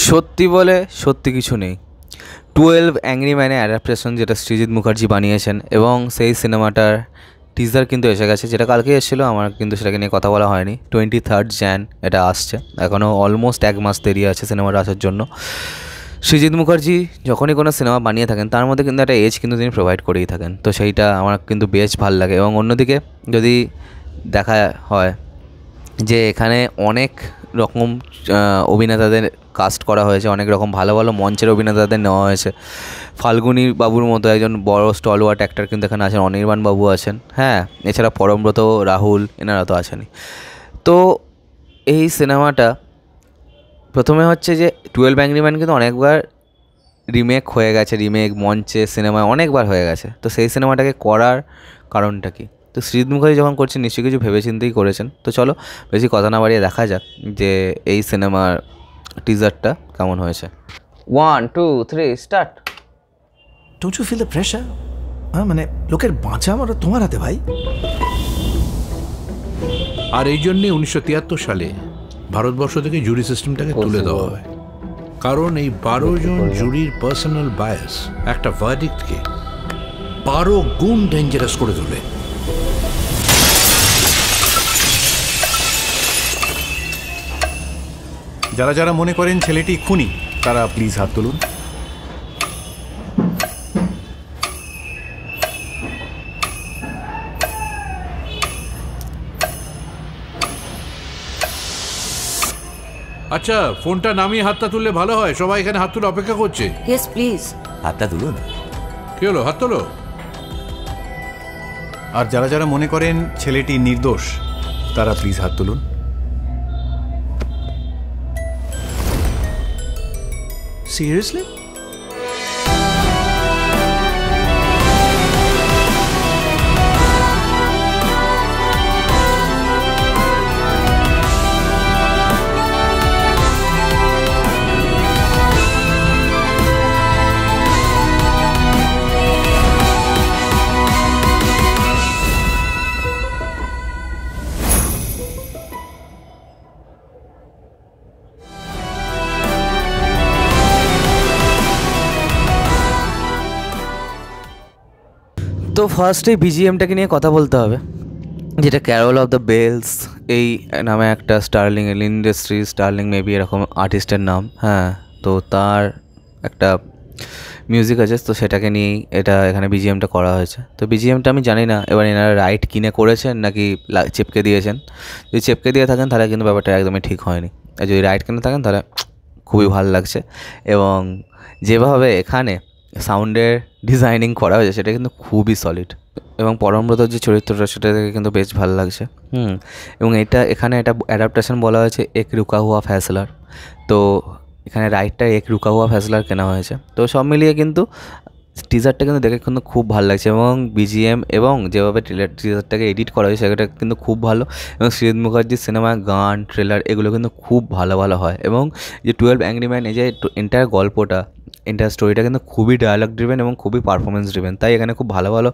সত্যি বলে সত্যি কিছু নেই। 12 অ্যাংরি ম্যানের অ্যাডাপ্টেশন যেটা সৃজিত মুখার্জি বানিয়েছেন, এবং সেই সিনেমাটার টিজার কিন্তু এসে গেছে, যেটা কালকে এসেছিলো। আমার কিন্তু সেটাকে নিয়ে কথা বলা হয়নি। 23 jan এটা আসছে, এখনও অলমোস্ট 1 মাস দেরি আছে সিনেমাটা আসার জন্য। সৃজিত মুখার্জি যখনই কোনো সিনেমা বানিয়ে থাকেন তার মধ্যে কিন্তু একটা এজ কিন্তু তিনি প্রোভাইড করেই থাকেন, তো সেইটা আমার কিন্তু বেশ ভালো লাগে। এবং অন্যদিকে যদি দেখা হয় যে এখানে অনেক রকম অভিনেতাদের কাস্ট করা হয়েছে, অনেক রকম ভালো ভালো মঞ্চের অভিনেতাদের নেওয়া হয়েছে। ফাল্গুনী বাবুর মতো একজন বড় স্টলওয়ার্ট অ্যাক্টর কিন্তু এখানে আছেন, অনির্বাণ বাবু আছেন, হ্যাঁ, এছাড়া পরমব্রত, রাহুল, এনারা তো আছেনই। তো এই সিনেমাটা প্রথমে হচ্ছে যে 12 অ্যাংরি ম্যান কিন্তু অনেকবার রিমেক হয়ে গেছে, রিমেক মঞ্চে সিনেমায় অনেকবার হয়ে গেছে। তো সেই সিনেমাটাকে করার কারণটা কি? তো সৃজিত মুখার্জি যখন করছেন নিশ্চয়ই কিছু ভেবেচিন্তেই করেছেন। তো চলো বেশি কথা না বাড়িয়ে দেখা যাক যে এই সিনেমার টিজারটা কেমন হয়েছে। 1 2 3 start. Don't you feel the pressure? মানে লোকের বাঁচা আমার তোমার হাতে ভাই। আর এই জন্যে 1973 সালে ভারতবর্ষ থেকে জুরি সিস্টেমটাকে তুলে দেওয়া হয়, কারণ এই 12 জন জুরির পার্সোনাল বায়াস একটা ভার্ডিক্টকে 12 গুণ ডেঞ্জারাস করে তোলে। যারা যারা মনে করেন ছেলেটি খুনি তারা প্লিজ হাত তুলুন। আচ্ছা, ফোনটা নামিয়ে হাতটা তুললে ভালো হয়, সবাই এখানে হাত তুলে অপেক্ষা করছে। ইয়েস প্লিজ, হাতটা তুলুন। কি হলো, হাত তোলো। আর যারা যারা মনে করেন ছেলেটি নির্দোষ তারা প্লিজ হাত তুলুন। সিরিয়াসলি? তো ফার্স্টেই বিজিএমটাকে নিয়ে কথা বলতে হবে, যেটা ক্যারল অফ দ্য বেলস এই নামে একটা স্টার্লিং ইন্ডাস্ট্রি, স্টার্লিং মেবি এরকম আর্টিস্টের নাম, হ্যাঁ। তো তার একটা মিউজিক আছে, তো সেটাকে নিয়েই এটা এখানে বিজিএমটা করা হয়েছে। তো বিজিএমটা আমি জানি না এবার এনারা রাইট কিনে করেছেন নাকি চেপকে দিয়েছেন। যদি চেপকে দিয়ে থাকেন তাহলে কিন্তু ব্যাপারটা একদমই ঠিক হয়নি, আর যদি রাইট কিনে থাকেন তাহলে খুবই ভালো লাগছে। এবং যেভাবে এখানে সাউন্ডের ডিজাইনিং করা হয়েছে সেটা কিন্তু খুবই সলিড, এবং পরমব্রতর যে চরিত্রটা সেটা থেকে কিন্তু বেশ ভালো লাগছে। এবং এখানে এটা অ্যাডাপ্টেশন বলা হয়েছে এক রুকা হুয়া ফ্যাসলার। তো এখানে রাইটটা এক রুকা হুয়া ফ্যাসলার কেনা হয়েছে। তো সব মিলিয়ে কিন্তু টিজারটা কিন্তু দেখে কিন্তু খুব ভালো লাগছে, এবং বিজিএম এবং যেভাবে টিজারটাকে এডিট করা হয়েছে সেটা কিন্তু খুব ভালো। এবং সৃজিত মুখার্জির সিনেমার গান, ট্রেলার এগুলো কিন্তু খুব ভালো ভালো হয়। এবং যে 12 অ্যাংরি ম্যান এই যে এন্টায়ার গল্পটা, এন্টায়ার স্টোরিটা কিন্তু খুবই ডায়ালগ ড্রিভেন এবং খুবই পারফরমেন্স ড্রিভেন, তাই এখানে খুব ভালো ভালো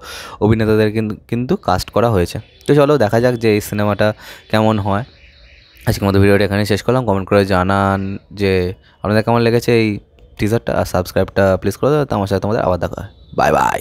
অভিনেতাদের কিন্তু কাস্ট করা হয়েছে। তো চলো দেখা যাক যে এই সিনেমাটা কেমন হয়। আজকের মতো ভিডিওটা এখানে শেষ করলাম। কমেন্ট করে জানান যে আপনাদের কেমন লেগেছে এই টিজারটা, আর সাবস্ক্রাইবটা প্লিজ করে দেবে। তো আমার সাথে তোমাদের আবার দেখা হয়। Bye bye.